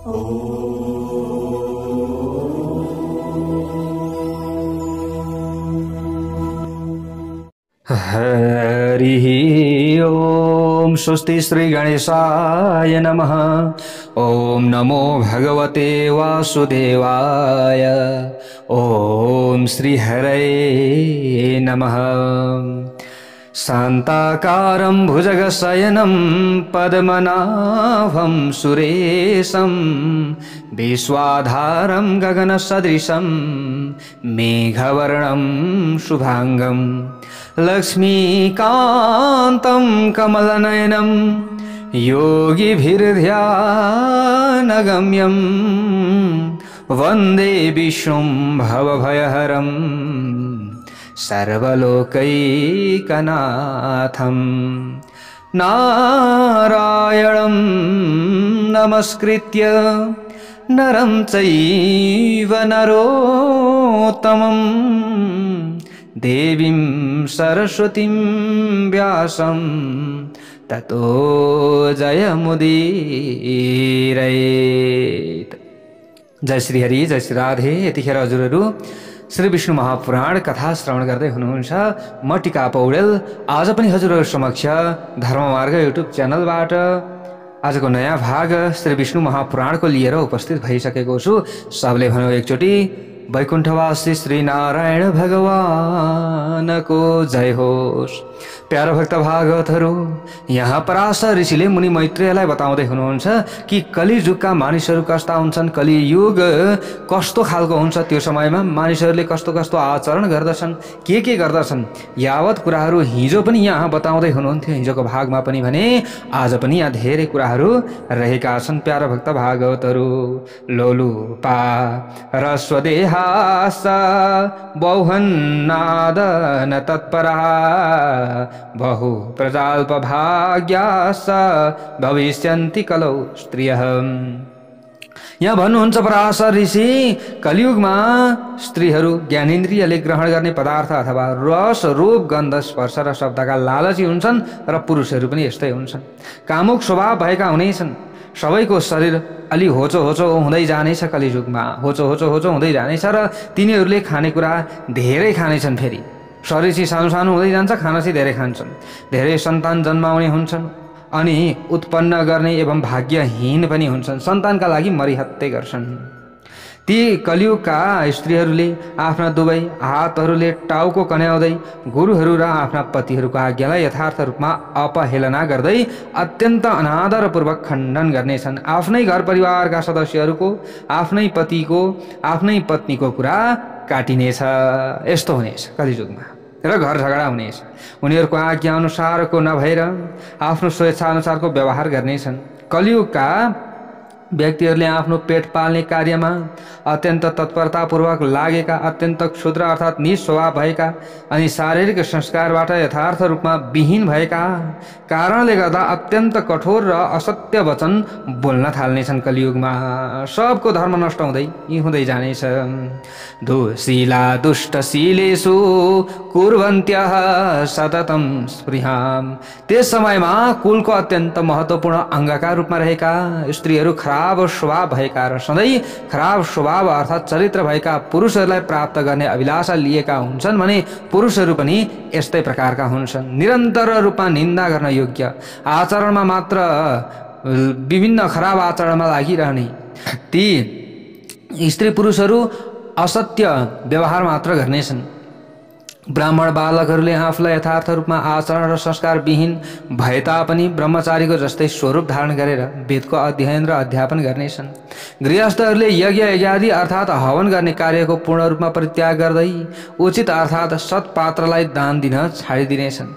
हरिः ओम। स्वस्ति श्री गणेशाय नमः। ओम नमो भगवते वासुदेवाय। ओम श्री हरये नमः। शान्ताकारं भुजगशयनं पद्मनाभं सुरेशं विश्वाधारं गगनसदृशं मेघवर्णं शुभांगं लक्ष्मीकान्तं कमलनयनं योगिभिर्ध्यानगम्यं वन्दे विष्णुं भवभयहरं सर्वलोकैकनाथं। नारायणं नमस्कृत्य नरं चैव नरोत्तमं देवीं सरस्वतीं व्यासं ततो जयमुदीरयेत्। जय श्री हरि, जय श्री राधे। यतिखेर हजुरहरू श्री विष्णु महापुराण कथा श्रवण गर्दै हुनुहुन्छ। म टिका पौडेल आज पनि हजुरहरू समक्ष धर्ममार्ग युट्युब च्यानलबाट आजको नयाँ भाग श्री विष्णु महापुराणको लिएर उपस्थित भइसकेको छु। सबले भन्यो एकचोटि वैकुण्ठवासी श्री नारायण भगवानको जय होस्। प्यारो भक्त भागवतहरू, यहाँ पराशर ऋषिले मुनि मैत्रेयलाई बताउँदै हुनुहुन्छ कि कलियुगका मानिसहरू कस्ता हुन्छन्, कलियुग कस्तो खालको हुन्छ, त्यो समयमा मानिसहरूले कस्तो कस्तो आचरण गर्दछन्, के गर्दछन्, यावत कुराहरू हिजो पनि यहाँ बताउँदै हुनुहुन्थ्यो। हिजोको भागमा पनि भने आज पनि यहाँ धेरै कुराहरू रहेका छन्। प्यारो भक्त भागवतहरू, लोलुपा रस्वदेहास बहुहन्नादन तत्परा बहु प्रजाल्पभाग्यास भविष्यन्ति कलौ स्त्रियः। यहाँ भन्नुहुन्छ पराशर ऋषि, कलियुगमा स्त्रीहरू ज्ञानेन्द्रियले ग्रहण गर्ने पदार्थ अथवा रस रूप गन्ध स्पर्श र शब्दका लालची हुन्छन् र पुरुषहरू पनि यस्तै हुन्छन्। कामुक स्वभाव भएका हुनेछन्। सबैको शरीर अलि होचो होचो हुँदै जानेछ। कलियुगमा होचो होचो हुँदै जानेछ र तिनीहरूले खानेकुरा धेरै खानेछन्। फेरि शरीर चाहिँ सानो सानो हुँदै जान्छ, खाना चाहिँ धेरै खान्छन्। धेरै सन्तान जन्माउने हुन्छन् अनि उत्पन्न गर्ने एवं भाग्यहीन पनि हुन्छन्। सन्तानका लागि मरिहत्ते गर्छन्। ती कलियुगका स्त्रीहरूले आफ्ना दुवै हातहरूले टाउको कन्याउँदै गुरुहरू र आफ्ना पतिहरूको आज्ञालाई यथार्थ रूपमा अपहेलना गर्दै अत्यन्त अनादरपूर्वक खण्डन गर्नेछन्। आफ्नै घर परिवारका सदस्यहरूको, आफ्नै पतिको, आफ्नै पत्नीको कुरा काटिनेछ। यस्तो हुनेछ कलियुगमा र घर झगडा हुनेछ। उनीहरूको आज्ञा अनुसारको नभएर आफ्नो स्वेच्छा अनुसारको व्यवहार गर्नेछन्। कलियुगका व्यक्तिहरूले आफ्नो पेट पाल्ने कार्यमा अत्यन्त तत्परतापूर्वक लागेका, अत्यन्त क्षुद्र अर्थात् निस्वभाव भएका अनि शारीरिक संस्कारबाट यथार्थ रूपमा विहीन भएका कारणले गर्दा अत्यन्त कठोर र असत्य वचन बोल्न थाल्नेछन्। कलियुगमा सबको धर्म नष्ट हुँदै जानेछ। दुशीला दुष्टशीलेषु कुर्वन्त्यः सततं स्पृहाम्। त्यस समयमा कुलको अत्यन्त महत्त्वपूर्ण अङ्गका रूपमा रहेका स्त्रीहरू खराब स्वभाव भएका र सधैँ खराब स्वभाव अर्थात् चरित्र भएका पुरुषहरूलाई प्राप्त गर्ने अभिलाषा लिएका हुन्छन् भने पुरुषहरू पनि यस्तै प्रकारका हुन्छन्। निरन्तर रूपमा निन्दा गर्न योग्य आचरणमा मात्र विभिन्न खराब आचरणमा लागिरहने ती स्त्री पुरुषहरू असत्य व्यवहार मात्र गर्नेछन्। ब्राह्मण बालकहरूले आफूलाई यथार्थ रूपमा आचरण र संस्कार विहीन भए तापनि ब्रह्मचारीको जस्तै स्वरूप धारण गरेर वेदको अध्ययन र अध्यापन गर्नेछन्। गृहस्थहरूले यज्ञ यज्ञादि अर्थात् हवन गर्ने कार्यको पूर्ण रूपमा परित्याग गर्दै उचित अर्थात् सत्पात्रलाई दान दिन छाडिदिनेछन्।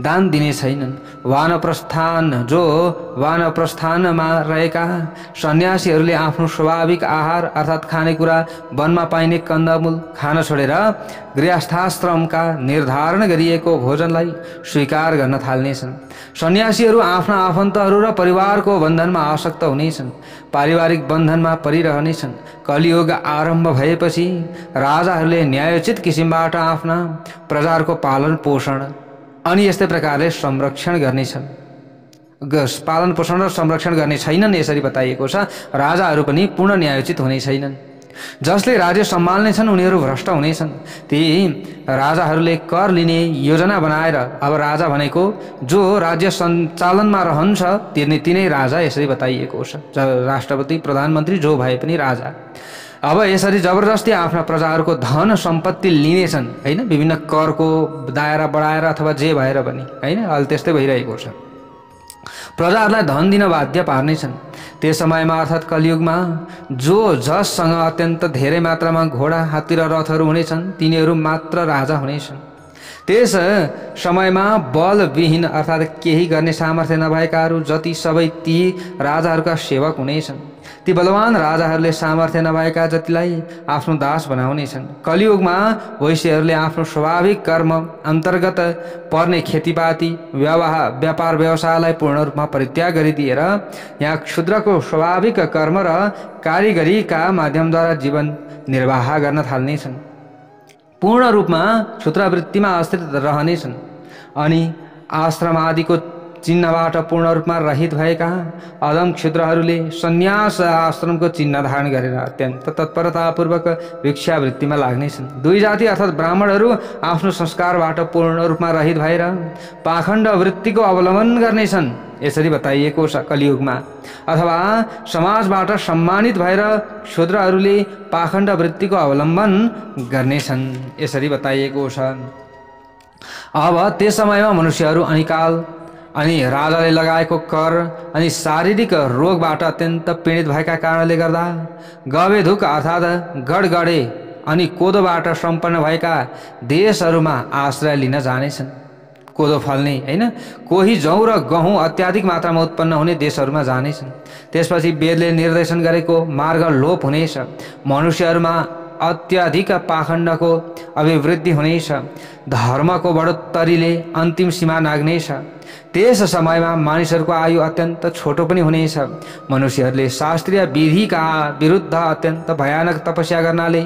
दान दिने छैनन्। वानप्रस्थानमा रहेका सन्यासीहरूले आफ्नो स्वाभाविक आहार अर्थात् खानेकुरा वनमा पाइने कन्दमूल खान छोडेर गृहस्थाश्रमका निर्धारण गरिएको भोजनलाई स्वीकार गर्न थाल्नेछन्। सन्यासीहरू आफ्ना आफन्तहरू र परिवारको बन्धनमा आसक्त हुनेछन्। पारिवारिक बन्धनमा परिरहनेछन्। कलियुग आरम्भ भएपछि राजाहरूले न्यायोचित किसिमबाट आफ्ना प्रजाहरूको पालन पोषण अनि यस्तै प्रकारले संरक्षण पालन पोषण र संरक्षण गर्ने छैनन् यसरी बताइएको छ। राजाहरू पनि पूर्ण न्यायोचित हुने छैनन्। जसले राज्य सम्हाल्ने छन् उनीहरू भ्रष्ट हुनेछन्। ती राजाहरूले कर लिने योजना बनाएर, अब राजा भनेको जो राज्य सञ्चालनमा रहन्छ तिनै राजा यसरी बताइएको छ। राष्ट्रपति प्रधानमन्त्री जो भए पनि राजा। अब यसरी जबरजस्ती आफ्ना प्रजाहरूको धन सम्पत्ति लिनेछन् हैन, विभिन्न करको दायरा बढाएर अथवा जे भएर पनि हैन, अहिले त्यस्तै भइरहेको छ। प्रजाहरूलाई धन दिन बाध्य पार्नेछन्। त्यस समयमा अर्थात् कलियुगमा जससँग अत्यन्त धेरै मात्रामा घोडा हात्ती र रथहरू हुनेछन् तिनीहरू मात्र राजा हुनेछन्। त्यस समयमा बलविहीन अर्थात् केही गर्ने सामर्थ्य नभएकाहरू जति सबै ती राजाहरूका सेवक हुनेछन्। ती बलवान राजाहरूले सामर्थ्य नभएका जतिलाई आफ्नो दास बनाउनेछन्। कलियुगमा वैश्यहरूले आफ्नो स्वाभाविक कर्म अन्तर्गत पर्ने खेतीपाती व्यापार व्यवसायलाई पूर्ण रूपमा परित्याग गरिदिएर यहाँ क्षुद्रको स्वाभाविक कर्म र कारिगरीका माध्यमद्वारा जीवन निर्वाह गर्न थाल्नेछन्। पूर्ण रूपमा क्षुद्रवृत्तिमा आश्रित रहनेछन् अनि आश्रम आदिको चिन्हबाट पूर्ण रूपमा रहित भएका अदम क्षुद्रहरूले सन्यास आश्रमको चिन्ह धारण गरेर अत्यन्त तत्परतापूर्वक भिक्षावृत्तिमा लाग्नेछन्। दुई जाति अर्थात् ब्राह्मणहरू आफ्नो संस्कारबाट पूर्ण रूपमा रहित भएर पाखण्ड वृत्तिको अवलम्बन गर्नेछन् यसरी बताइएको छ कलियुगमा। अथवा समाजबाट सम्मानित भएर क्षुद्रहरूले पाखण्ड वृत्तिको अवलम्बन गर्नेछन् यसरी बताइएको छ। अब त्यस समयमा मनुष्यहरू अनिकाल अनि राजाले लगाएको कर अनि शारीरिक रोगबाट अत्यन्त पीडित भएका कारणले गर्दा गवेधुक अर्थात् गडगडे अनि कोदोबाट सम्पन्न भएका देशहरूमा आश्रय लिन जानेछन्। कोदो फल्ने हैन, कोही जौ र गहुँ अत्याधिक मात्रामा उत्पन्न हुने देशहरूमा जानेछन्। त्यसपछि वेदले निर्देशन गरेको मार्ग लोप हुनेछ। मनुष्यहरूमा अत्याधिक पाखण्डको अभिवृद्धि हुनेछ। धर्मको बढोत्तरीले अन्तिम सीमा नाग्नेछ। त्यस समयमा मानिसहरूको आयु अत्यन्त छोटो पनि हुनेछ। मनुष्यहरूले शास्त्रीय विधिका विरुद्ध अत्यन्त भयानक तपस्या गर्नाले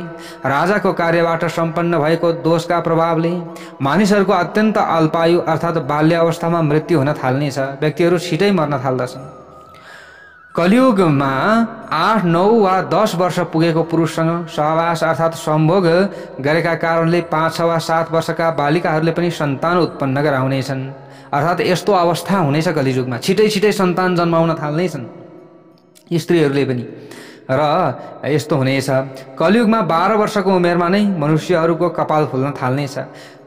राजाको कार्यबाट सम्पन्न भएको दोषका प्रभावले मानिसहरूको अत्यन्त अल्पायु अर्थात् बाल्यावस्थामा मृत्यु हुन थाल्नेछ। व्यक्तिहरू छिटै मर्न थाल्दछन्। कलियुगमा 8, 9 वा 10 वर्ष पुगेको पुरुषसँग सहवास अर्थात् सम्भोग गरेका कारणले 5, 6 वा 7 वर्षका बालिकाहरूले पनि सन्तान उत्पन्न गराउनेछन्। अर्थात् यस्तो अवस्था हुनेछ कलियुगमा, छिटै सन्तान जन्माउन थाल्नेछन् स्त्रीहरूले पनि। र यस्तो हुनेछ कलियुगमा 12 वर्षको उमेरमा नै मनुष्यहरूको कपाल फुल्न थाल्नेछ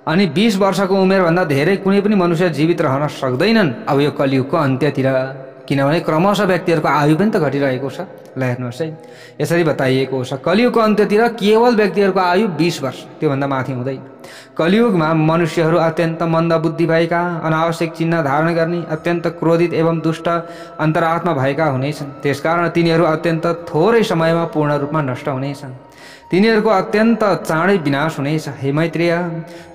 अनि 20 वर्षको उमेरभन्दा धेरै कुनै पनि मनुष्य जीवित रहन सक्दैनन् अब यो कलियुगको अन्त्यतिर, किनभने क्रमशः व्यक्तिहरूको आयु पनि त घटिरहेको छ। ल हेर्नुहोस् है, यसरी बताइएको छ कलियुगको अन्त्यतिर केवल व्यक्तिहरूको आयु 20 वर्ष, त्योभन्दा माथि हुँदैन। कलियुगमा मनुष्यहरू अत्यन्त मन्दबुद्धि भएका, अनावश्यक चिन्ह धारण गर्ने, अत्यन्त क्रोधित एवं दुष्ट अन्तरात्मा भएका हुनेछन्। त्यसकारण तिनीहरू अत्यन्त थोरै समयमा पूर्ण रूपमा नष्ट हुनेछन्। तिनीहरूको अत्यन्त चाँडै विनाश हुनेछ। हे मैत्रेय,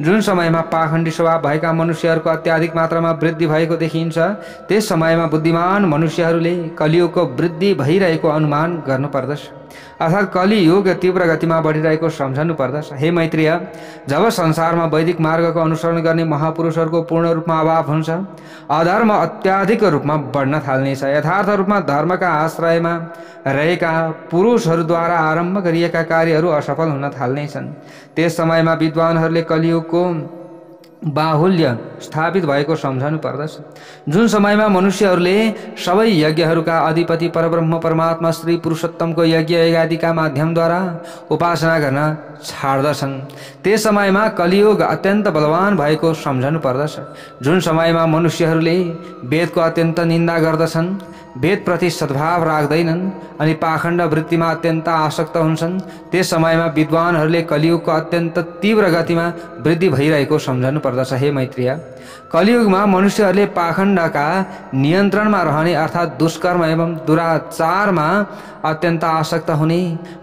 जुन समयमा पाखण्डी स्वभाव भएका मनुष्यहरूको अत्याधिक मात्रामा वृद्धि भएको देखिन्छ त्यस समयमा बुद्धिमान मनुष्यहरूले कलियुगको वृद्धि भइरहेको अनुमान गर्नुपर्दछ। अर्थात् कलियुग तीव्र गतिमा बढिरहेको सम्झनु पर्दछ। हे मैत्रेय, जब संसारमा वैदिक मार्गको अनुसरण गर्ने महापुरुषहरूको पूर्ण रूपमा अभाव हुन्छ, अधर्म अत्याधिक रूपमा बढ्न थाल्नेछ। यथार्थ रूपमा धर्मका आश्रयमा रहेका पुरुषहरूद्वारा आरम्भ गरिएका कार्यहरू असफल हुन थाल्नेछन्। त्यस समयमा विद्वानहरूले कलियुगको बाहुल्य स्थापित भएको सम्झनु पर्दछ। जुन समयमा मनुष्यहरूले सबै यज्ञहरूका अधिपति परब्रह्म परमात्मा श्री पुरुषोत्तमको यज्ञ आदिका माध्यमद्वारा उपासना गर्न छाड्दछन् त्यस समयमा कलियुग अत्यन्त बलवान भएको सम्झनु पर्दछ। जुन समयमा मनुष्यहरूले वेदको अत्यन्त निन्दा गर्दछन्, वेदप्रति सद्भाव राख्दैनन् अनि पाखण्ड वृत्तिमा अत्यन्त आसक्त हुन्छन्, त्यस समयमा विद्वानहरूले कलियुगको अत्यन्त तीव्र गतिमा वृद्धि भइरहेको सम्झनु पर्दछ। हे मैत्रेय, कलियुगमा मनुष्यहरूले पाखण्डका नियन्त्रणमा रहने अर्थात् दुष्कर्म एवं दुराचारमा अत्यन्त आसक्त हुने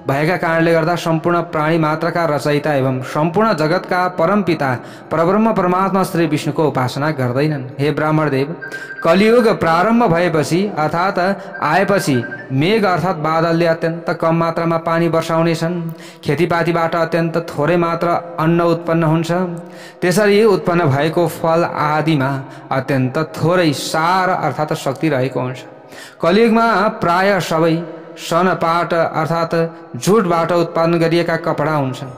भएका कारणले गर्दा सम्पूर्ण प्राणी मात्रका रचयिता एवं सम्पूर्ण जगतका परमपिता परब्रह्म परमात्मा श्री विष्णुको उपासना गर्दैनन्। हे ब्राह्मणदेव, कलियुग प्रारम्भ भएपछि अर्थात् अर्थात् आएपछि मेघ अर्थात् बादलले अत्यन्त कम मात्रामा पानी वर्षाउनेछन्। खेतीपातीबाट अत्यन्त थोरै मात्र अन्न उत्पन्न हुन्छ। त्यसरी उत्पन्न भएको फल आदिमा अत्यन्त थोरै सार अर्थात् शक्ति रहेको हुन्छ। कलियुगमा प्राय सबै सनपाट अर्थात् जुटबाट उत्पन्न गरिएका कपडा हुन्छन्।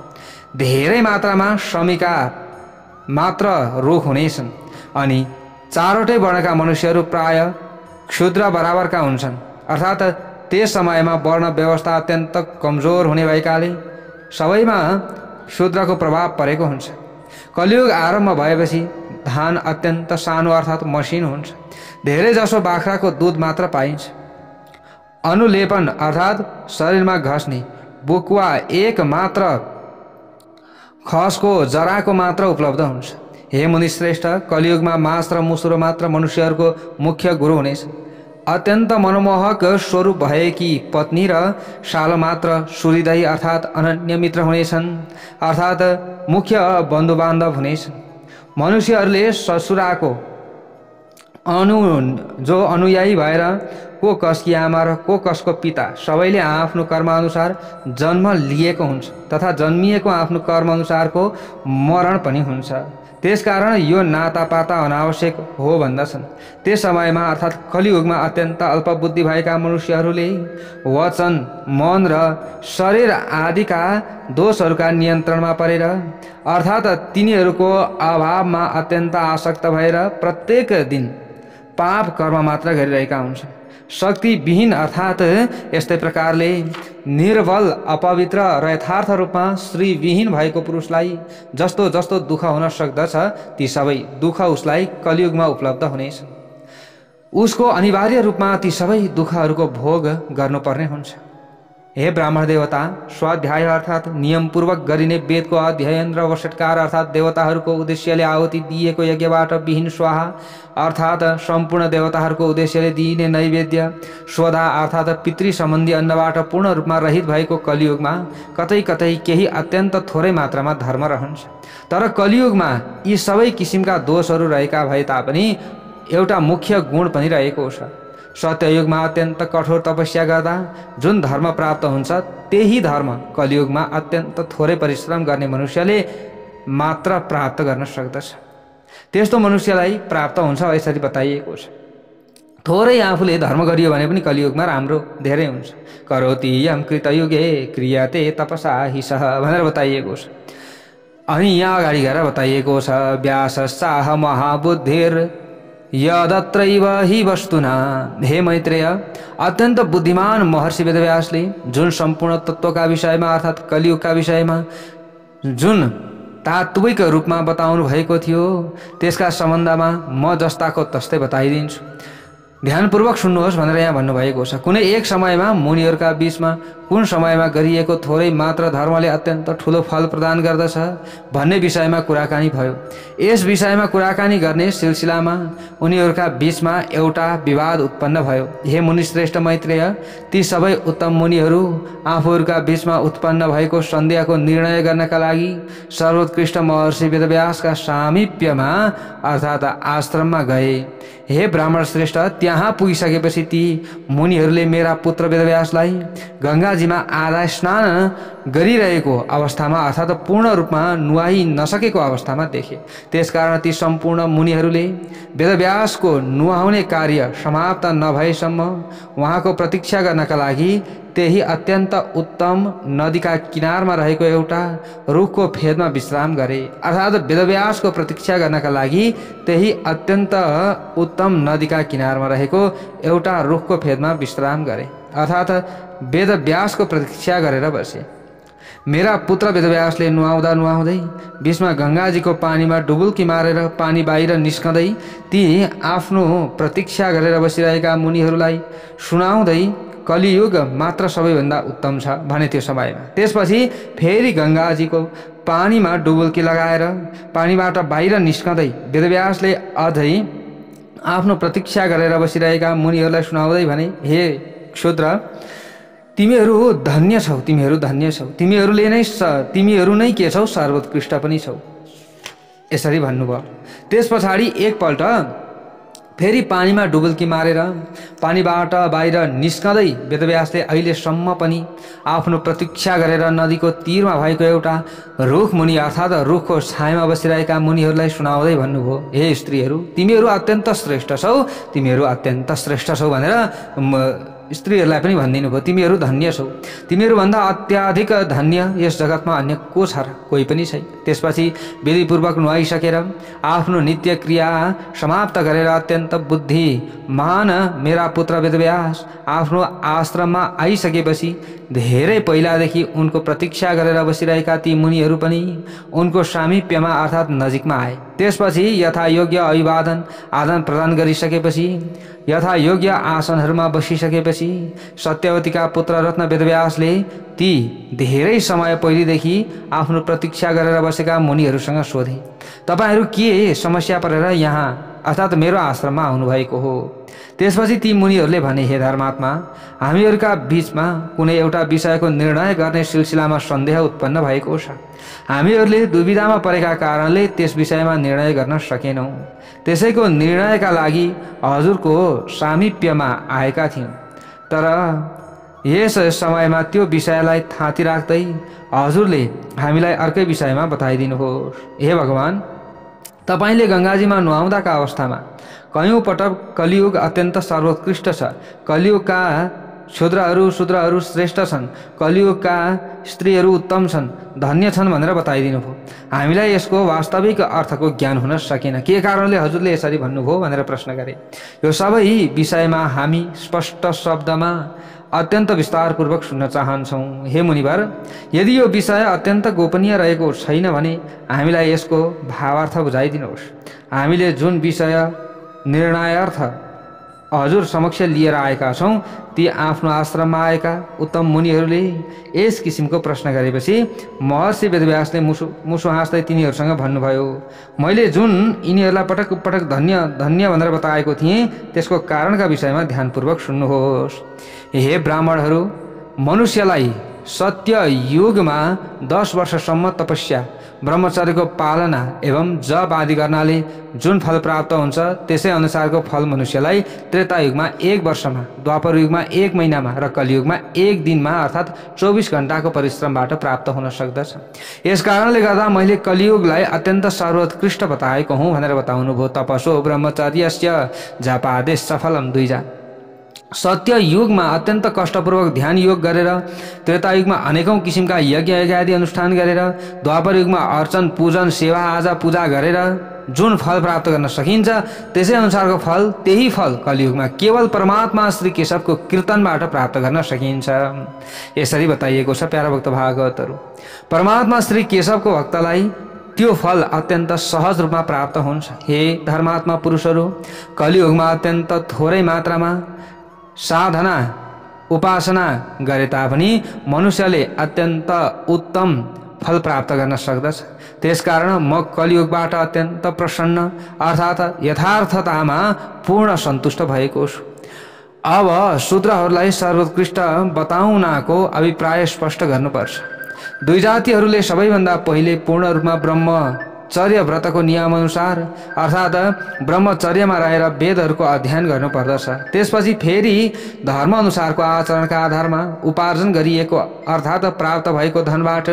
धेरै मात्रामा श्रमिका मात्र रुख हुनेछन् अनि चारवटै वर्णका मनुष्यहरू प्राय क्षुद्र बराबरका हुन्छन्। अर्थात् त्यस समयमा वर्ण व्यवस्था अत्यन्त कमजोर हुने भएकाले सबैमा शूद्रको प्रभाव परेको हुन्छ। कलियुग आरम्भ भएपछि धान अत्यन्त सानो अर्थात् मसिनो हुन्छ। धेरै जसो बाख्राको दूध मात्र पाइन्छ। अनुलेपन अर्थात् शरीरमा घस्ने बुकुवा एक मात्र खसको जराको मात्र उपलब्ध हुन्छ। हे मुनिश्रेष्ठ, कलियुगमा मांस र मुसुरो मात्र मनुष्यहरूको मुख्य गुरु हुनेछ। अत्यन्त मनमोहक स्वरूप भएकी पत्नी र सालो मात्र सूर्यदयी अर्थात् अनन्य मित्र हुनेछन्, अर्थात् मुख्य बन्धुबान्धव हुनेछन्। मनुष्यहरूले ससुराको जो अनुयायी भएर को कसकी आमा र को कसको पिता सबैले आफ्नो कर्मअनुसार जन्म लिएको हुन्छ तथा जन्मिएको आफ्नो कर्मअनुसारको मरण पनि हुन्छ। त्यसकारण यो नातापाता अनावश्यक हो भन्दछन्। त्यस समयमा अर्थात् कलियुगमा अत्यन्त अल्पबुद्धि भएका मनुष्यहरूले वचन, मन र शरीर आदिका दोषहरूका नियन्त्रणमा परेर अर्थात् तिनीहरूको अभावमा अत्यन्त आसक्त भएर प्रत्येक दिन पाप कर्म मात्र गरिरहेका हुन्छन्। शक्तिविहीन अर्थात् यस्तै प्रकारले निर्बल, अपवित्र र यथार्थ रूपमा श्रीविहीन भएको पुरुषलाई जस्तो जस्तो दुःख हुन सक्दछ ती सबै दुःख उसलाई कलियुगमा उपलब्ध हुनेछ। उसको अनिवार्य रूपमा ती सबै दुःखहरूको भोग गर्नुपर्ने हुन्छ। हे ब्राह्मण देवता, स्वाध्याय अर्थात् नियमपूर्वक गरिने वेदको अध्ययन र वषट्कार अर्थात् देवताहरूको उद्देश्यले आहुति दिएको यज्ञबाट विहीन स्वाहा अर्थात् सम्पूर्ण देवताहरूको उद्देश्यले दिइने नैवेद्य, स्वधा अर्थात् पितृ सम्बन्धी अन्नबाट पूर्ण रूपमा रहित भएको कलियुगमा कतै कतै केही अत्यन्त थोरै मात्रामा धर्म रहन्छ। तर कलियुगमा यी सबै किसिमका दोषहरू रहेका भए तापनि एउटा मुख्य गुण पनि रहेको छ। सत्ययुगमा अत्यन्त कठोर तपस्या गर्दा जुन धर्म प्राप्त हुन्छ त्यही धर्म कलियुगमा अत्यन्त थोरै परिश्रम गर्ने मनुष्यले मात्र प्राप्त गर्न सक्दछ। त्यस्तो मनुष्यलाई प्राप्त हुन्छ यसरी बताइएको छ। थोरै आफूले धर्म गरियो भने पनि कलियुगमा राम्रो धेरै हुन्छ। करोति यम कृतयुगे क्रियाते तपसा हिसः भनेर बताइएको छ। अनि यहाँ अगाडि गएर बताइएको छ व्यासस्साह महाबुद्धिर यदत्रैव हि वस्तुना। हे मैत्रेय, अत्यन्त बुद्धिमान महर्षि वेदव्यासले जुन सम्पूर्ण तत्त्वका विषयमा अर्थात् कलियुगका विषयमा जुन तात्विक रूपमा बताउनु भएको थियो त्यसका सम्बन्धमा म जस्ताको तस्तै बताइदिन्छु। ध्यानपूर्वक सुन्नुहोस् भनेर यहाँ भन्नुभएको छ। कुनै एक समयमा मुनिहरूका बीचमा कुन समयमा गरिएको थोरै मात्र धर्मले अत्यन्त ठुलो फल प्रदान गर्दछ भन्ने विषयमा कुराकानी भयो। यस विषयमा कुराकानी गर्ने सिलसिलामा उनीहरूका बीचमा एउटा विवाद उत्पन्न भयो। हे मुनिश्रेष्ठ मैत्रेय, ती सबै उत्तम मुनिहरू आफूहरूका बीचमा उत्पन्न भएको सन्देहको निर्णय गर्नका लागि सर्वोत्कृष्ट महर्षि वेदव्यासका सामिप्यमा अर्थात् आश्रममा गए। हे ब्राह्मण श्रेष्ठ, त्यहाँ पुगिसकेपछि ती मुनिहरूले मेरा पुत्र वेदव्यासलाई गंगाजीमा आधा स्नान गरिरहेको अवस्थामा अर्थात् पूर्ण रूपमा नुहाइ नसकेको अवस्थामा देखे। त्यसकारण ती सम्पूर्ण मुनिहरूले वेदव्यासको नुहाउने कार्य समाप्त नभएसम्म उहाँको प्रतीक्षा गर्नका लागि त्यही अत्यन्त उत्तम नदीका किनारमा रहेको एउटा रुखको फेदमा विश्राम गरे। अर्थात् वेदव्यासको प्रतीक्षा गर्नका लागि त्यही अत्यन्त उत्तम नदीका किनारमा रहेको एउटा रुखको फेदमा विश्राम गरे अर्थात् वेदव्यासको प्रतीक्षा गरेर बसे। मेरा पुत्र वेदव्यासले नुहाउँदा नुहाउँदै बीचमा गंगाजीको पानीमा डुबुल्की मारेर पानी बाहिर निस्कँदै ती आफ्नो प्रतीक्षा गरेर बसिरहेका मुनिहरूलाई सुनाउँदै कलियुग मात्र सबैभन्दा उत्तम छ भने त्यो समयमा। त्यसपछि फेरि गंगाजीको पानीमा डुबुल्की लगाएर पानीबाट बाहिर निस्कँदै वेदव्यासले अझै आफ्नो प्रतीक्षा गरेर बसिरहेका मुनिहरूलाई सुनाउँदै भने, हे क्षुद्र, तिमीहरू धन्य छौ, तिमीहरू धन्य छौ, तिमीहरू नै के छौ, सर्वोत्कृष्ट पनि छौ, यसरी भन्नुभयो। त्यस पछाडि एकपल्ट फेरि पानीमा डुबुल्की मारेर पानीबाट बाहिर निस्कँदै वेदव्यासले अहिलेसम्म पनि आफ्नो प्रतीक्षा गरेर नदीको तीरमा भएको एउटा रुख मुनि अर्थात् रुखको छायामा बसिरहेका मुनिहरूलाई सुनाउँदै भन्नुभयो, हे स्त्रीहरू, तिमीहरू अत्यन्त श्रेष्ठ छौ, तिमीहरू अत्यन्त श्रेष्ठ छौ भनेर स्त्रीहरूलाई पनि भनिदिनु भयो, तिमीहरू धन्य छौ, तिमीहरूभन्दा अत्याधिक धन्य यस जगतमा अन्य को छ र? कोही पनि छैन। त्यसपछि विधिपूर्वक नुहाइसकेर आफ्नो नित्य क्रिया समाप्त गरेर अत्यन्त बुद्धिमान मेरा पुत्र वेदव्यास आफ्नो आश्रममा आइसकेपछि धेरै पहिलादेखि उनको प्रतीक्षा गरेर बसिरहेका ती मुनिहरू पनि उनको सामिप्यमा अर्थात् नजिकमा आए। त्यसपछि यथायोग्य अभिवादन आदान प्रदान गरिसकेपछि यथायोग्य आसनहरूमा बसिसकेपछि सत्यवतीका पुत्र रत्न वेदव्यासले ती धेरै समय पहिलेदेखि आफ्नो प्रतीक्षा गरेर बसेका मुनिहरूसँग सोधे, तपाईहरू के समस्या परेर यहाँ अर्थात् मेरो आश्रममा आउनुभएको हो? त्यसपछि ती मुनिहरूले भने, हे धर्मात्मा, हामीहरूका बीचमा कुनै एउटा विषयको निर्णय गर्ने सिलसिलामा सन्देह उत्पन्न भएको छ। हामीहरूले दुविधामा परेका कारणले त्यस विषयमा निर्णय गर्न सकेनौँ। त्यसैको निर्णयका लागि हजुरको सामिप्यमा आएका थियौँ। तर यस समयमा त्यो विषयलाई थाँती राख्दै हजुरले हामीलाई अर्कै विषयमा बताइदिनुहोस्। हे भगवान, तपाईले गङ्गाजीमा नुहाउँदाका अवस्थामा कयौं पटक कलियुग अत्यन्त सर्वोत्कृष्ट छ, कलियुगका शूद्रहरू श्रेष्ठ छन्, कलियुगका स्त्रीहरू उत्तम छन्, धन्य छन् भनेर बताइदिनु भयो। हामीलाई यसको वास्तविक अर्थको ज्ञान हुन सकेन। के कारणले हजुरले यसरी भन्नुभयो भनेर प्रश्न गरे। यो सबै विषयमा हामी स्पष्ट शब्दमा अत्यन्त विस्तारपूर्वक सुन्न चाहन्छौँ। हे मुनिवर, यदि यो विषय अत्यन्त गोपनीय रहेको छैन भने हामीलाई यसको भावार्थ बुझाइदिनुहोस्। हामीले जुन विषय निर्णयार्थ हजुर समक्ष लिएर आएका छौँ ती आफ्नो आश्रममा आएका उत्तम मुनिहरूले यस किसिमको प्रश्न गरेपछि महर्षि वेदव्यासले मुसु हाँस्दै तिनीहरूसँग भन्नुभयो, मैले जुन यिनीहरूलाई पटक पटक धन्य धन्य भनेर बताएको थिएँ त्यसको कारणका विषयमा ध्यानपूर्वक सुन्नुहोस्। हे ब्राह्मणहरू, मनुष्यलाई सत्य युगमा 10 वर्षसम्म तपस्या, ब्रह्मचर्यको पालना एवं जप आदि गर्नाले जुन फल प्राप्त हुन्छ त्यसै अनुसारको फल मनुष्यलाई त्रेता युगमा 1 वर्षमा, द्वापर युगमा 1 महिनामा र कलियुगमा 1 दिनमा अर्थात् 24 घण्टाको परिश्रमबाट प्राप्त हुन सक्दछ। यस कारणले गर्दा मैले कलियुगलाई अत्यन्त सर्वोत्कृष्ट बताएको हुँ भनेर बताउनुभयो। तपसो ब्रह्मचर्यस्य जपादेश सफलम द्विजा। सत्य युगमा अत्यन्त कष्टपूर्वक ध्यान योग गरेर, त्रेता युगमा अनेकौं किसिमका यज्ञ आदि अनुष्ठान गरेर, द्वापर युगमा अर्चन पूजन सेवा आजा पूजा गरेर जुन फल प्राप्त गर्न सकिन्छ त्यसै अनुसारको फल, त्यही फल कलियुगमा केवल परमात्मा श्री केशवको कीर्तनबाट प्राप्त गर्न सकिन्छ। यसरी बताइएको छ प्यारा भक्त भागवतहरू। परमात्मा श्री केशवको भक्तलाई त्यो फल अत्यन्त सहज रूपमा प्राप्त हुन्छ। हे धर्मात्मा पुरुषहरू, कलियुगमा अत्यन्त थोरै मात्रामा साधना उपासना गरे तापनि मनुष्यले अत्यन्त उत्तम फल प्राप्त गर्न सक्दछ। त्यसकारण म कलियुगबाट अत्यन्त प्रसन्न अर्थात् यथार्थतामा पूर्ण सन्तुष्ट भएको छु। अब शूद्रहरूलाई सर्वोत्कृष्ट बताउनको अभिप्राय स्पष्ट गर्नुपर्छ। दुई जातिहरूले सबैभन्दा पहिले पूर्ण रूपमा ब्रह्मचर्य व्रतको नियम अनुसार अर्थात् ब्रह्मचर्यमा रहेर वेदहरूको अध्ययन गर्नुपर्दछ। त्यसपछि फेरि धर्म अनुसारको आचरणका आधारमा उपार्जन गरिएको अर्थात् प्राप्त भएको धनबाट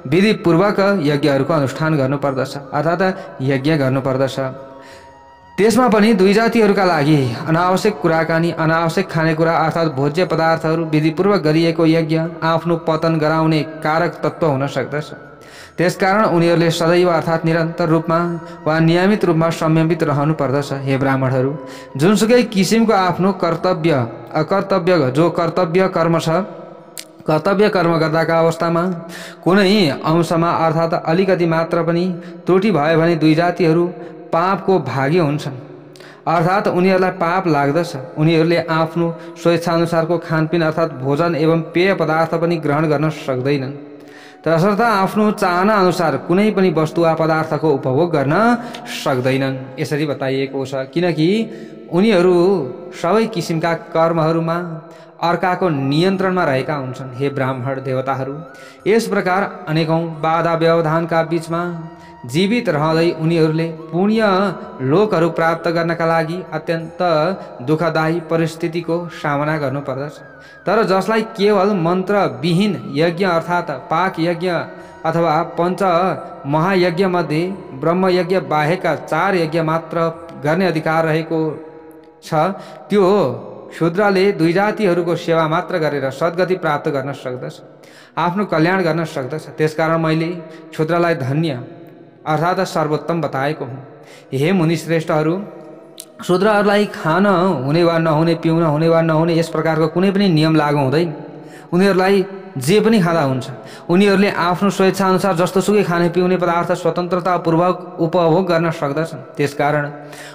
विधिपूर्वक यज्ञहरूको अनुष्ठान गर्नुपर्दछ अर्थात् यज्ञ गर्नुपर्दछ। त्यसमा पनि दुई जातिहरूका लागि अनावश्यक कुराकानी, अनावश्यक खानेकुरा अर्थात् भोज्य पदार्थहरू विधिपूर्वक गरिएको यज्ञ आफ्नो पतन गराउने कारक तत्त्व हुन सक्दछ। त्यसकारण उनीहरूले सदैव अर्थात् निरन्तर रूपमा वा नियमित रूपमा संयमित रहनु पर्दछ। हे ब्राह्मणहरू, जुनसुकै किसिमको आफ्नो कर्तव्य अकर्तव्य जो कर्तव्य कर्म छ, कर्तव्य कर्म गर्दाका अवस्थामा कुनै अंशमा अर्थात् अलिकति मात्र पनि त्रुटि भयो भने दुई जातिहरू पापको भागी हुन्छन् अर्थात् उनीहरूलाई पाप लाग्दछ। उनीहरूले आफ्नो स्वेच्छाअनुसारको खानपिन अर्थात् भोजन एवं पेय पदार्थ पनि ग्रहण गर्न सक्दैनन्। तसर्थ आफ्नो चाहना अनुसार कुनै पनि वस्तु वा पदार्थको उपभोग गर्न सक्दैनन्। यसरी बताइएको छ किनकि उनीहरू सबै किसिमका कर्महरूमा अर्काको नियन्त्रणमा रहेका हुन्छन्। हे ब्राह्मण देवताहरू, यस प्रकार अनेकौं बाधा व्यवधानका बीचमा जीवित रहँदै उनीहरूले पुण्य लोकहरू प्राप्त गर्नका लागि अत्यन्त दुःखदायी परिस्थितिको सामना गर्नुपर्दछ। तर जसलाई केवल मन्त्रविहीन यज्ञ अर्थात् पाक यज्ञ अथवा पञ्च महायज्ञ मध्ये ब्रह्मयज्ञ बाहेकका 4 यज्ञ मात्र गर्ने अधिकार रहेको छ, त्यो शूद्रले 2 जातिहरूको सेवा मात्र गरेर सद्गति प्राप्त गर्न सक्दछ, आफ्नो कल्याण गर्न सक्दछ। त्यसकारण मैले शूद्रलाई धन्य अर्थात् सर्वोत्तम बताएको हुँ। हे मुनिश्रेष्ठहरू, शूद्रहरूलाई खान हुने वा नहुने, पिउन हुने वा नहुने यस प्रकारको कुनै पनि नियम लागू हुँदैन। उनीहरूलाई जे पनि खाँदा हुन्छ। उनीहरूले आफ्नो स्वेच्छा अनुसार जस्तोसुकै खाने पिउने पदार्थ स्वतन्त्रतापूर्वक उपभोग गर्न सक्दछन्। त्यसकारण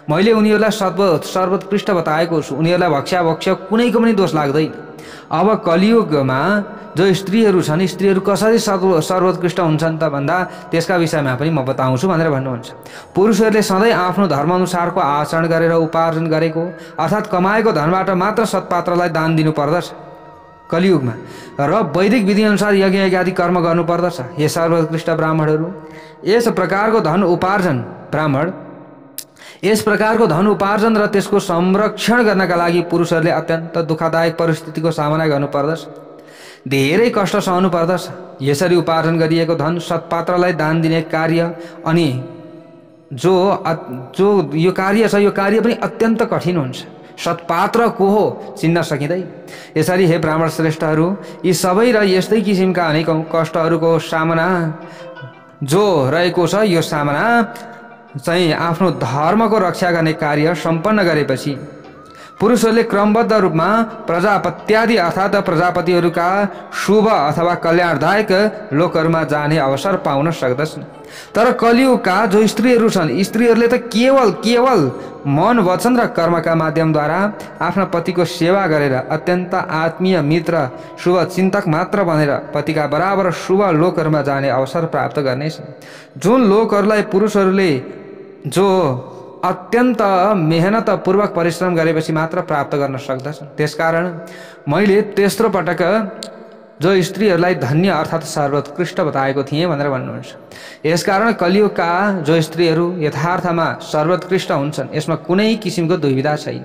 मैले उनीहरूलाई सर्वोत्कृष्ट बताएको छु। उनीहरूलाई भक्ष्याभक्ष्य कुनैको पनि दोष लाग्दैन। अब कलियुगमा जो स्त्रीहरू छन्, स्त्रीहरू कसरी सर्वोत्कृष्ट हुन्छन् त भन्दा त्यसका विषयमा पनि म बताउँछु भनेर भन्नुहुन्छ। पुरुषहरूले सधैँ आफ्नो धर्मअनुसारको आचरण गरेर उपार्जन गरेको अर्थात् कमाएको धनबाट मात्र सत्पात्रलाई दान दिनुपर्दछ कलियुगमा, र वैदिक विधिअनुसार यज्ञ इत्यादि कर्म गर्नुपर्दछ। हे सर्वोत्कृष्ट ब्राह्मणहरू, यस प्रकारको धन उपार्जन र त्यसको संरक्षण गर्नका लागि पुरुषहरूले अत्यन्त दुःखदायक परिस्थितिको सामना गर्नुपर्दछ, धेरै कष्ट सहनु पर्दछ। यसरी उपार्जन गरिएको धन सत्पात्रलाई दान दिने कार्य अनि जो यो कार्य छ, यो कार्य पनि अत्यन्त कठिन हुन्छ। सत्पात्र को हो चिन्न सकिँदैन। यसरी हे ब्राह्मण श्रेष्ठहरू, यी सबै र यस्तै किसिमका अनेकौं कष्टहरूको सामना जो रहेको छ, यो सामना चाहिँ आफ्नो धर्मको रक्षा गर्ने कार्य सम्पन्न गरेपछि पुरुषहरूले क्रमबद्ध रूपमा प्रजापत्यादि अर्थात् प्रजापतिहरूका शुभ अथवा कल्याणदायक लोकहरूमा जाने अवसर पाउन सक्दछन्। तर कलियुगका जो स्त्रीहरू छन्, स्त्रीहरूले त केवल मन, वचन र कर्मका माध्यमद्वारा आफ्ना पतिको सेवा गरेर अत्यन्त आत्मीय मित्र, शुभ चिन्तक मात्र बनेर पतिका बराबर शुभ लोकहरूमा जाने अवसर प्राप्त गर्नेछन्। जुन लोकहरूलाई पुरुषहरूले जो अत्यन्त मेहनतपूर्वक परिश्रम गरेपछि मात्र प्राप्त गर्न सक्दछन्। त्यसकारण मैले तेस्रो पटक जो स्त्रीहरूलाई धन्य अर्थात् सर्वोत्कृष्ट बताएको थिएँ भनेर भन्नुहुन्छ। यसकारण कलियुगका जो स्त्रीहरू यथार्थमा सर्वोत्कृष्ट हुन्छन्, यसमा कुनै किसिमको दुविधा छैन।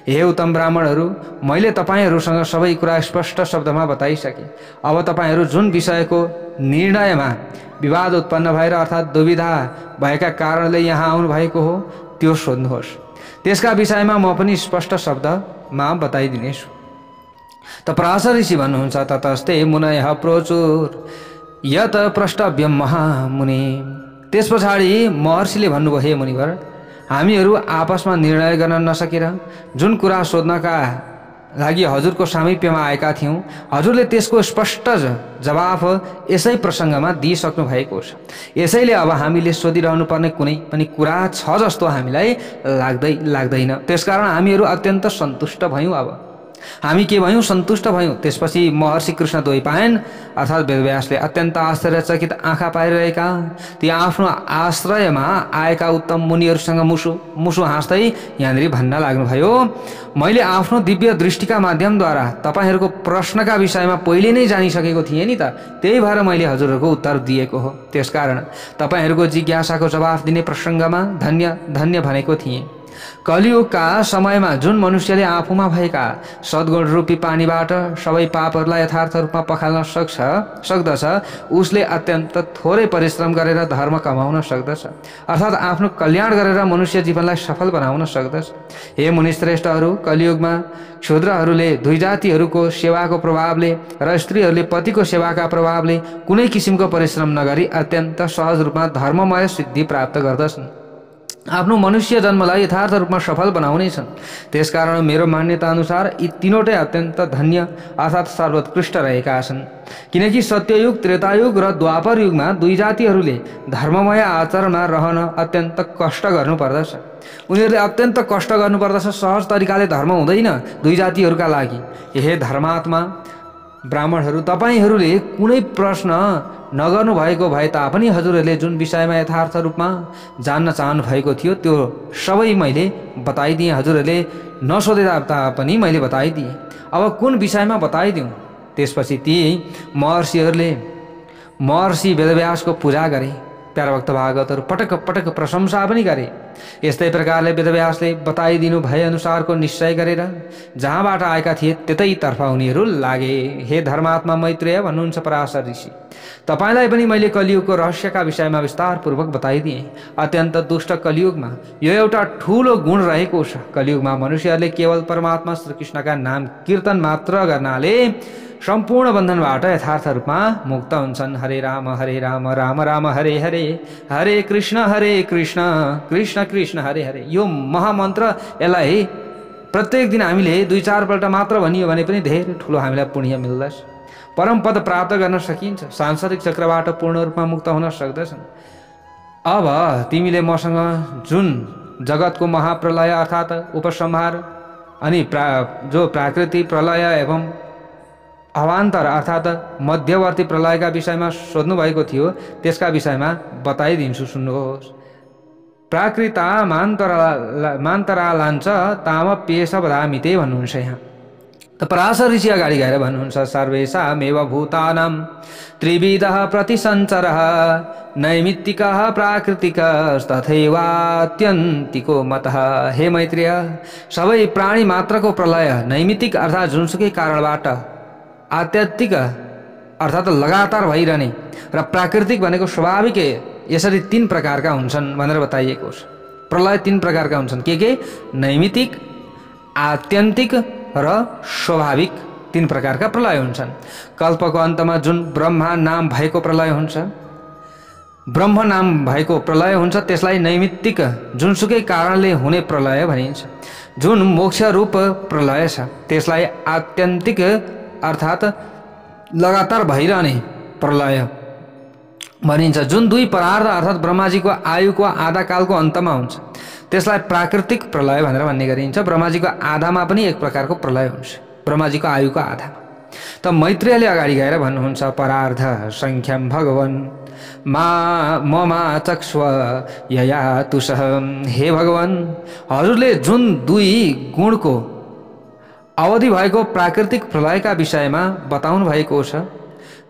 हे उत्तम ब्राह्मणहरू, मैले तपाईँहरूसँग सबै कुरा स्पष्ट शब्दमा बताइसकेँ। अब तपाईँहरू जुन विषयको निर्णयमा विवाद उत्पन्न भएर अर्थात् दुविधा भएका कारणले यहाँ आउनु भएको हो, त्यो सोध्नुहोस्। त्यसका विषयमा म पनि स्पष्ट शब्दमा बताइदिनेछु। त पराशर ऋषि भन्नुहुन्छ, ततस्ते मुनयः प्रोचुर यत प्रष्टव्यम महामुनि। त्यस पछाडि महर्षिले भन्नुभयो, हे मुनिवर, हामीहरू आपसमा निर्णय गर्न नसकेर जुन कुरा सोध्नका लागि हजुरको सामिप्यमा आएका थियौँ, हजुरले त्यसको स्पष्ट जवाफ यसै प्रसङ्गमा दिइसक्नु भएको छ। यसैले अब हामीले सोधिरहनु पर्ने कुनै पनि कुरा छ जस्तो हामीलाई लाग्दैन। त्यसकारण हामीहरू अत्यन्त सन्तुष्ट भयौँ। अब हामी के भयौँ? सन्तुष्ट भयौँ। त्यसपछि महर्षि कृष्ण द्वैपायन अर्थात् वेदव्यासले अत्यन्त आश्चर्यचकित आँखा पारिरहेका ती आफ्नो आश्रयमा आएका उत्तम मुनिहरूसँग मुसु हाँस्दै यहाँनिर भन्न लाग्नुभयो, मैले आफ्नो दिव्य दृष्टिका माध्यमद्वारा तपाईँहरूको प्रश्नका विषयमा पहिले नै जानिसकेको थिएँ नि त, त्यही भएर मैले हजुरहरूको उत्तर दिएको हो। त्यसकारण तपाईँहरूको जिज्ञासाको जवाफ दिने प्रसङ्गमा धन्य धन्य भनेको थिएँ। कलियुगका समयमा जुन मनुष्यले आफूमा भएका सद्गुण रूपी पानीबाट सबै पापहरूलाई यथार्थ रूपमा पखाल्न सक्दछ, उसले अत्यन्त थोरै परिश्रम गरेर धर्म कमाउन सक्दछ, अर्थात् आफ्नो कल्याण गरेर मनुष्य जीवनलाई सफल बनाउन सक्दछ। हे मुनिश्रेष्ठहरू, कलियुगमा शूद्रहरूले 2 जातिहरूको सेवाको प्रभावले र स्त्रीहरूले पतिको सेवाका प्रभावले कुनै किसिमको परिश्रम नगरी अत्यन्त सहज रूपमा धर्ममय सिद्धि प्राप्त गर्दछन्, आफ्नो मनुष्य जन्मलाई यथार्थ रूपमा सफल बनाउनेछन्। त्यसकारण मेरो मान्यता अनुसार यी तीनवटै अत्यन्त धन्य अर्थात् सर्वोत्कृष्ट रहेका छन्। किनकि सत्ययुग, त्रेतायुग र द्वापर युगमा 2 जातिहरूले धर्ममय आचरणमा रहन अत्यन्त कष्ट गर्नुपर्दछ। उनीहरूले अत्यन्त कष्ट गर्नुपर्दछ। सहज तरिकाले धर्म हुँदैन 2 जातिहरूका लागि। हे धर्मात्मा ब्राह्मणहरू, तपाईँहरूले कुनै प्रश्न नगर्नु भएको भए तापनि हजुरहरूले जुन विषयमा यथार्थ रूपमा जान्न चाहनु भएको थियो त्यो सबै मैले बताइदिएँ। हजुरहरूले नसोधे तापनि मैले बताइदिएँ। अब कुन विषयमा बताइदिउँ? त्यसपछि ती महर्षि वेदव्यासको पूजा गरे। प्यारा भक्त भागवतहरू पटक पटक प्रशंसा पनि गरे। यस्तै प्रकारले वेदव्यासले बताइदिनु भए अनुसारको निश्चय गरेर जहाँबाट आएका थिए त्यतैतर्फ उनीहरू लागे। हे धर्मात्मा मैत्रेय भन्नुहुन्छ पराशर ऋषि, तपाईँलाई पनि मैले कलियुगको रहस्यका विषयमा विस्तारपूर्वक बताइदिएँ। अत्यन्त दुष्ट कलियुगमा यो एउटा ठुलो गुण रहेको छ। कलियुगमा मनुष्यहरूले केवल परमात्मा श्रीकृष्णका नाम कीर्तन मात्र गर्नाले सम्पूर्ण बन्धनबाट यथार्थ रूपमा मुक्त हुन्छन्। हरे राम राम राम हरे हरे, हरे कृष्ण कृष्ण कृष्ण हरे हरे। यो महामन्त्र, यसलाई प्रत्येक दिन हामीले 2-4 पल्ट मात्र भनियो भने पनि धेरै ठुलो हामीलाई पुण्य मिल्दछ। परम पद प्राप्त गर्न सकिन्छ। सांसारिक चक्रबाट पूर्ण रूपमा मुक्त हुन सक्दछन्। अब तिमीले मसँग जुन जगतको महाप्रलय अर्थात् उपसंहार अनि जो प्राकृतिक प्रलय एवं अवान्तर अर्थात् मध्यवर्ती प्रलयका विषयमा सोध्नु भएको थियो त्यसका विषयमा बताइदिन्छु, सुन्नुहोस्। प्राकृता मान्तरालाञ्च ताम पेश वदामिते भन्नुहुन्छ यहाँ। त पराशर ऋषि अगाडि गएर भन्नुहुन्छ सर्वेषामेव भूतानां त्रिविधः प्रतिसञ्चरः नैमित्तिकः प्राकृतिकस्तथैवात्यन्तिको मतः। हे मैत्रेय, सबै प्राणी मात्रको प्रलय नैमित्तिक अर्थात् जुनसुकै कारणबाट, आत्यन्तिक अर्थात् लगातार भइरहने र प्राकृतिक भनेको स्वाभाविक यसरी 3 प्रकारका हुन्छन् भनेर बताइएको छ। प्रलय 3 प्रकारका हुन्छन्। के? नैमित्तिक, आत्यन्तिक र स्वाभाविक 3 प्रकारका प्रलय हुन्छन्। कल्पको अन्तमा जुन ब्रह्मा नाम भएको प्रलय हुन्छ, त्यसलाई नैमित्तिक जुनसुकै कारणले हुने प्रलय भनिन्छ। जुन मोक्ष रूप प्रलय छ त्यसलाई आत्यन्तिक अर्थात् लगातार भइरहने प्रलय भनिन्छ। जुन 2 परार्ध अर्थात् ब्रह्माजीको आयुको आधा कालको अन्तमा हुन्छ त्यसलाई प्राकृतिक प्रलय भनेर भन्ने गरिन्छ। ब्रह्माजीको आधामा पनि एक प्रकारको प्रलय हुन्छ, ब्रह्माजीको आयुको आधामा। त मैत्रेयले अगाडि गएर भन्नुहुन्छ परार्ध संख्यम भगवन् ममा चक्ष्व यया तुषः। हे भगवान्, हजुरले जुन 2 गुणको अवधि भएको प्राकृतिक प्रलयका विषयमा बताउनु भएको छ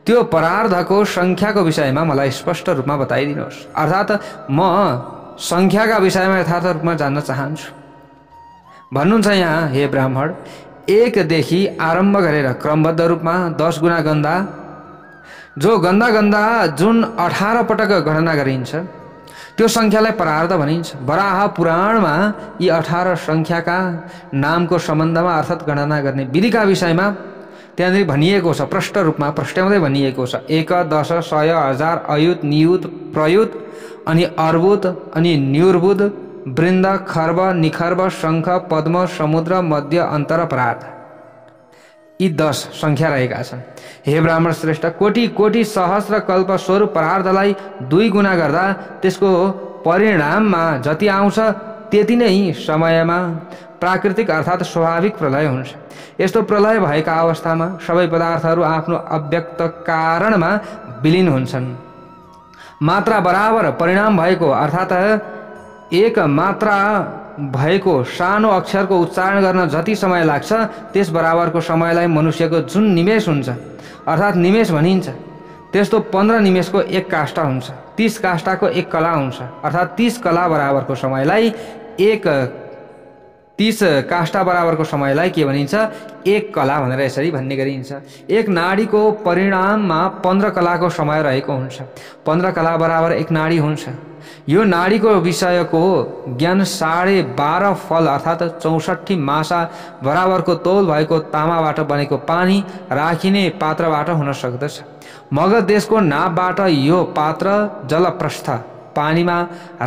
त्यो परार्धको संख्याको विषयमा मलाई स्पष्ट रूपमा बताइदिनुहोस्। अर्थात् म संख्याका विषयमा यथार्थ रूपमा जान्न चाहन्छु भन्नुहुन्छ यहाँ। हे ब्राह्मण, 1 देखि आरम्भ गरेर क्रमबद्ध रूपमा 10 गुणा गन्दा, जो गन्दा जुन 18 पटक गणना गरिन्छ त्यो संख्यालाई परार्ध भनिन्छ। वराह पुराणमा यी 18 संख्याका नामको सम्बन्धमा अर्थात् गणना गर्ने विधिका विषयमा त्यहाँनिर भनिएको छ, प्रष्ट रूपमा प्रष्ट्याउँदै भनिएको छ। 1, 10, 100, 1000, अयुत, नियुत, प्रयुत अनि अर्बुद अनि न्युर्बुद, वृन्द, खर्ब, निखर्ब, शङ्ख, पद्म, समुद्र, मध्य, अन्तर, परार्ध। यी 10 संख्या रहेका छन्। हे ब्राह्मण श्रेष्ठ, कोटि कोटि सहस्र कल्प स्वरूप परार्धलाई 2 गुणा गर्दा त्यसको परिणाममा जति आउँछ त्यति नै समयमा प्राकृतिक अर्थात् स्वाभाविक प्रलय हुन्छ। यस्तो प्रलय भएका अवस्थामा सबै पदार्थहरू आफ्नो अव्यक्त कारणमा विलीन हुन्छन्। मात्रा बराबर परिणाम भएको अर्थात् 1 मात्रा भएको सानो अक्षरको उच्चारण गर्न जति समय लाग्छ त्यस बराबरको समयलाई मनुष्यको जुन निमेष हुन्छ अर्थात् निमेष भनिन्छ, त्यस्तो 15 निमेषको 1 काष्ठा हुन्छ। 30 काष्ठाको 1 कला हुन्छ अर्थात् 30 कला बराबरको समयलाई 30 काष्ठा बराबरको समयलाई के भनिन्छ? 1 कला भनेर यसरी भन्ने गरिन्छ। 1 नाडीको परिणाममा 15 कलाको समय रहेको हुन्छ। 15 कला बराबर 1 नाडी हुन्छ। यो नाडीको विषयको ज्ञान 12.5 फल अर्थात् 64 मासा बराबरको तौल भएको तामाबाट बनेको पानी राखिने पात्रबाट हुन सक्दछ। मगध देशको नाभबाट यो पात्र जलप्रस्थ पानीमा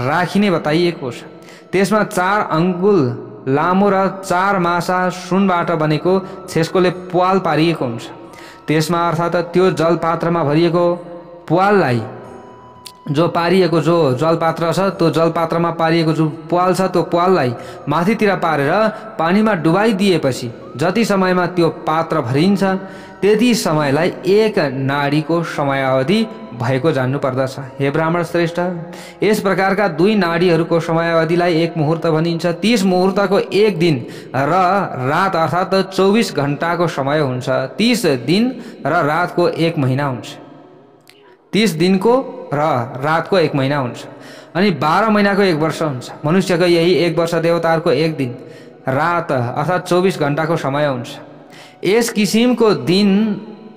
राखिने बताइएको छ। त्यसमा 4 अङ्गुल लामो र 4 मासा सुनबाट बनेको छेस्कोले प्वाल पारिएको हुन्छ। त्यसमा अर्थात् त्यो जलपात्रमा भरिएको प्वाललाई जो पारिएको जो जलपात्र छ त्यो जलपात्रमा पारिएको जो प्वाल छ त्यो प्वाललाई माथितिर पारेर पानीमा डुबाइदिएपछि जति समयमा त्यो पात्र भरिन्छ त्यति समयलाई एक नाडीको समयावधि भएको जान्नु पर्दछ। हे ब्राह्मण श्रेष्ठ, यस प्रकारका दुई नाडीहरूको समयावधिलाई एक मुहूर्त भनिन्छ। 30 मुहूर्तको एक दिन र रात अर्थात् 24 घण्टाको समय हुन्छ। 30 दिन र रातको एक महिना हुन्छ। 30 दिनको र रातको एक महिना हुन्छ अनि 12 महिनाको एक वर्ष हुन्छ। मनुष्यको यही एक वर्ष, देवताहरूको एक दिन रात अर्थात् 24 घण्टाको समय हुन्छ। यस किसिमको दिन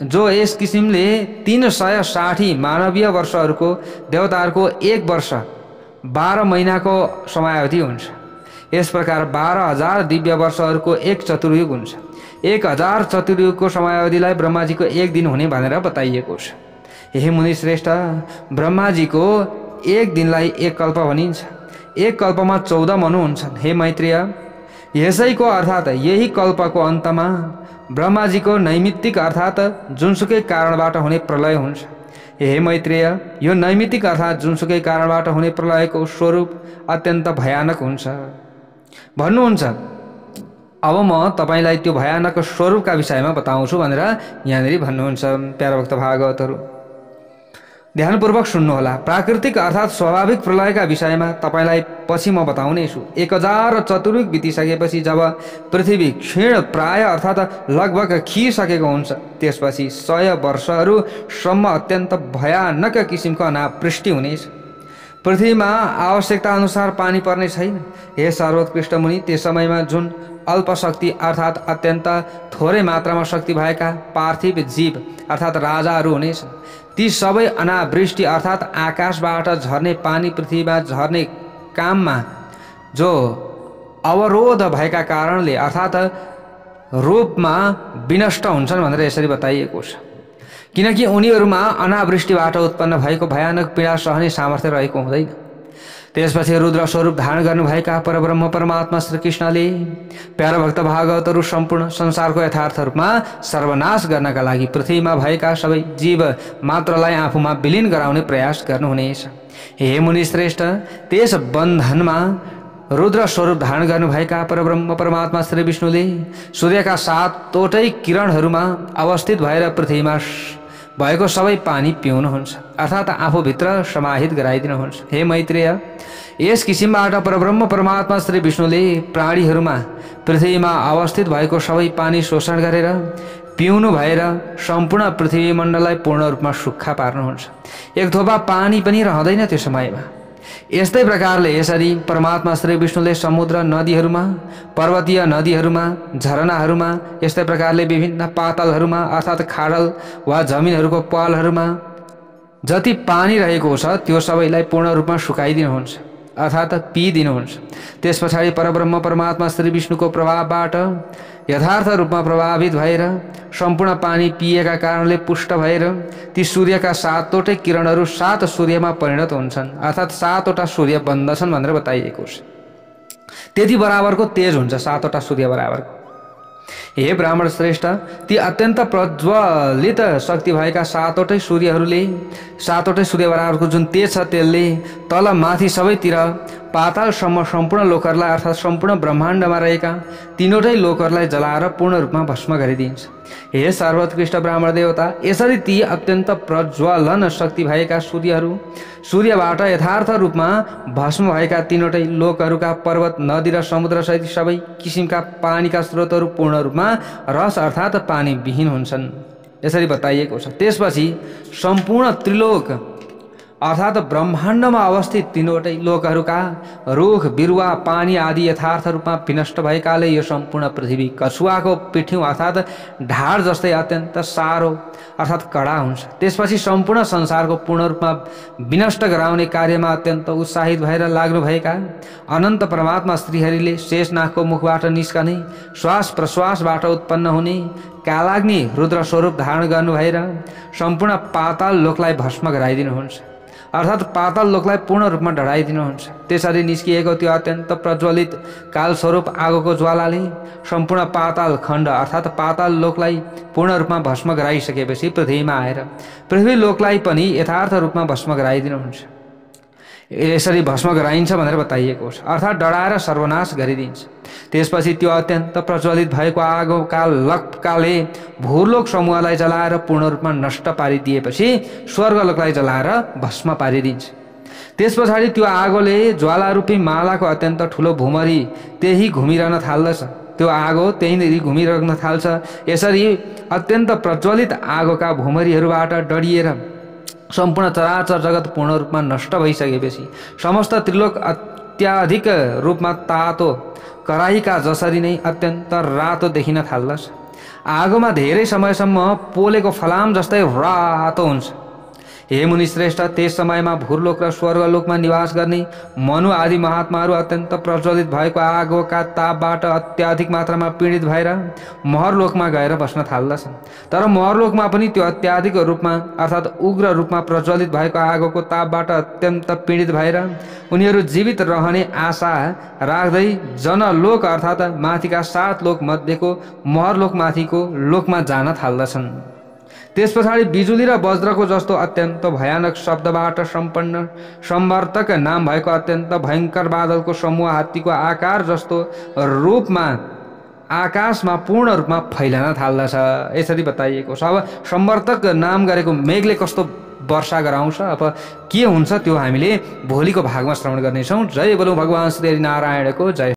जो यस किसिमले 360 मानवीय वर्षहरूको, देवताहरूको एक वर्ष 12 महिनाको समयावधि हुन्छ। यस प्रकार 12,000 दिव्य वर्षहरूको एक चतुर्युग हुन्छ। 1,000 चतुर्युगको समयावधिलाई ब्रह्माजीको एक दिन हुने भनेर बताइएको छ। हे मुनि श्रेष्ठ, ब्रह्माजीको एक दिनलाई एक कल्प भनिन्छ। एक कल्पमा 14 मनु हुन्छन्। हे मैत्रेय, यसैको अर्थात् यही कल्पको अन्तमा ब्रह्माजीको नैमित्तिक अर्थात् जुनसुकै कारणबाट हुने प्रलय हुन्छ। हे मैत्रेय, यो नैमित्तिक अर्थात् जुनसुकै कारणबाट हुने प्रलयको स्वरूप अत्यन्त भयानक हुन्छ भन्नुहुन्छ। अब म तपाईलाई त्यो भयानक स्वरूपका विषयमा बताउँछु भनेर यहाँनिर भन्नुहुन्छ। प्यारा भक्त भागवतहरू ध्यानपूर्वक सुन्नुहोला। प्राकृतिक अर्थात् स्वाभाविक प्रलयका विषयमा तपाईलाई पछि म बताउने छु। 1000 चतुर्युग बितिसकेपछि जब पृथ्वी क्षीण प्राय अर्थात् लगभग खिसकेको हुन्छ, त्यसपछि 100 वर्षहरूसम्म अत्यन्त भयानक किसिमको अनावृष्टि हुनेछ। पृथ्वीमा आवश्यकता अनुसार पानी पर्ने छैन। हे सर्वोत्कृष्ट मुनि, त्यस समयमा जुन अल्प शक्ति अर्थात् अत्यन्त थोरै मात्रामा शक्ति भएका पार्थिव जीव अर्थात् राजाहरू हुनेछन्, ती सबै अनावृष्टि अर्थात् आकाशबाट झर्ने पानी पृथ्वीमा झर्ने काममा जो अवरोध भएका कारणले अर्थात् रूपमा विनष्ट हुन्छन् भनेर यसरी बताइएको छ। किनकि उनीहरूमा अनावृष्टिबाट उत्पन्न भएको भयानक पीडा सहने सामर्थ्य रहेको हुँदैन। त्यसपछि रुद्र स्वरूप धारण गर्नुभएका परब्रह्म परमात्मा श्रीकृष्णले प्यारा भक्त भागवतहरू सम्पूर्ण संसारको यथार्थ रूपमा सर्वनाश गर्नका लागि पृथ्वीमा भएका सबै जीव मात्रलाई आफूमा विलीन गराउने प्रयास गर्नुहुनेछ। हे मुनि श्रेष्ठ, त्यस बन्धनमा रुद्र स्वरूप धारण गर्नुभएका परब्रह्म परमात्मा श्री विष्णुले सूर्यका 7वटै किरणहरूमा अवस्थित भएर पृथ्वीमा भएको सबै पानी पिउनुहुन्छ अर्थात् आफूभित्र समाहित गराइदिनुहुन्छ। हे मैत्रेय, यस किसिमबाट परब्रह्म परमात्मा श्री विष्णुले प्राणीहरूमा पृथ्वीमा अवस्थित भएको सबै पानी शोषण गरेर पिउनु भएर सम्पूर्ण पृथ्वी मण्डललाई पूर्ण रूपमा सुक्खा पार्नुहुन्छ। एक थोपा पानी पनि रहँदैन त्यो समयमा। यस्तै प्रकारले यसरी परमात्मा श्री विष्णुले समुद्र नदीहरूमा, पर्वतीय नदीहरूमा, झरनाहरूमा, यस्तै प्रकारले विभिन्न पातलहरूमा अर्थात् खाडल वा जमिनहरूको पालहरूमा जति पानी रहेको छ त्यो सबैलाई पूर्ण रूपमा सुकाइदिनुहुन्छ अर्थात् पिइदिनुहुन्छ। त्यस पछाडि परब्रह्म परमात्मा श्री विष्णुको प्रभावबाट यथार्थ रूपमा प्रभावित भएर सम्पूर्ण पानी पिएका कारणले पुष्ट भएर ती सूर्यका 7वटै किरणहरू 7 सूर्यमा परिणत हुन्छन् अर्थात् 7वटा सूर्य बन्दछन् भनेर बताइएको छ। त्यति बराबरको तेज हुन्छ 7वटा सूर्य बराबरको। हे ब्राह्मण श्रेष्ठ, ती अत्यन्त प्रज्वलित शक्ति भएका 7वटै सूर्यहरूले 7वटै सूर्य बराबरको जुन तेज छ त्यसले तल माथि सबैतिर पातालसम्म सम्पूर्ण लोकहरूलाई अर्थात् सम्पूर्ण ब्रह्माण्डमा रहेका 3वटै लोकहरूलाई जलाएर पूर्ण रूपमा भस्म गरिदिन्छ। हे सर्वोत्कृष्ट ब्राह्मण देवता, यसरी ती अत्यन्त प्रज्वलन शक्ति भएका सूर्यहरू सूर्यबाट यथार्थ रूपमा भस्म भएका 3वटै लोकहरूका पर्वत, नदी र समुद्र सहित सबै किसिमका पानीका स्रोतहरू पूर्ण रूपमा रस अर्थात् पानी विहीन हुन्छन् यसरी बताइएको छ। त्यसपछि सम्पूर्ण त्रिलोक अर्थात् ब्रह्माण्डमा अवस्थित 3वटै लोकहरूका रुख बिरुवा पानी आदि यथार्थ रूपमा विनष्ट भएकाले यो सम्पूर्ण पृथ्वी कछुवाको पिठ्यौँ अर्थात् ढाड जस्तै अत्यन्त सारो अर्थात् कडा हुन्छ। त्यसपछि सम्पूर्ण संसारको पूर्ण रूपमा विनष्ट गराउने कार्यमा अत्यन्त उत्साहित भएर लाग्नुभएका अनन्त परमात्मा श्रीहरिले शेषनागको मुखबाट निस्कने श्वास प्रश्वासबाट उत्पन्न हुने कालाग्नि रुद्र स्वरूप धारण गर्नु भएर सम्पूर्ण पाताल लोकलाई भस्म गराइदिनुहुन्छ अर्थात् पाताल लोकलाई पूर्ण रूपमा ढडाइदिनुहुन्छ। त्यसरी निस्किएको त्यो अत्यन्त प्रज्वलित कालस्वरूप आगोको ज्वालाले सम्पूर्ण पाताल खण्ड अर्थात् पाताल लोकलाई पूर्ण रूपमा भस्म गराइसकेपछि पृथ्वीमा आएर पृथ्वी लोकलाई पनि यथार्थ रूपमा भस्म गराइदिनुहुन्छ। यसरी भस्म गराइन्छ भनेर बताइएको छ। अर्थात् डढाएर सर्वनाश गरिदिन्छ। त्यसपछि त्यो अत्यन्त प्रज्वलित भएको आगोका लपकाले भूलोक समूहलाई जलाएर पूर्ण रूपमा नष्ट पारिदिएपछि स्वर्गलोकलाई जलाएर भस्म पारिदिन्छ। त्यस पछाडि त्यो आगोले ज्वालारूपी मालाको अत्यन्त ठुलो भुमरी त्यही घुमिरहन थाल्दछ। त्यो आगो त्यहीँनिर घुमिरहन थाल्छ। यसरी अत्यन्त प्रज्वलित आगोका भुमरीहरूबाट डढिएर सम्पूर्ण चराचर जगत पूर्ण रूपमा नष्ट भइसकेपछि समस्त त्रिलोक अत्याधिक रूपमा तातो कराहीका जसरी नै अत्यन्त रातो देखिन थाल्दछ। आगोमा धेरै समयसम्म पोलेको फलाम जस्तै रातो हुन्छ। हे मुनिश्रेष्ठ, त्यस समयमा भूलोक र स्वर्गलोकमा निवास गर्ने मनु आदि महात्माहरू अत्यन्त प्रज्वलित भएको आगोका तापबाट अत्याधिक मात्रामा पीडित भएर महरलोकमा गएर बस्न थाल्दछन्। तर महरलोकमा पनि त्यो अत्याधिक रूपमा अर्थात् उग्र रूपमा प्रज्वलित भएको आगोको तापबाट अत्यन्त पीडित भएर उनीहरू जीवित रहने आशा राख्दै जनलोक अर्थात् माथिका 7 लोक मध्येको महरलोकमाथिको लोकमा जान थाल्दछन्। त्यस पछाडि बिजुली र वज्रको जस्तो अत्यन्त भयानक शब्दबाट सम्पन्न सम्वर्तक नाम भएको अत्यन्त भयङ्कर बादलको समूह हात्तीको आकार जस्तो रूपमा आकाशमा पूर्ण रूपमा फैलन थाल्दछ। यसरी बताइएको छ। अब सम्वर्तक नाम गरेको मेघले कस्तो वर्षा गराउँछ, अब के हुन्छ त्यो हामीले भोलिको भागमा श्रवण गर्नेछौँ। जय बोलो भगवान श्री नारायणको जय।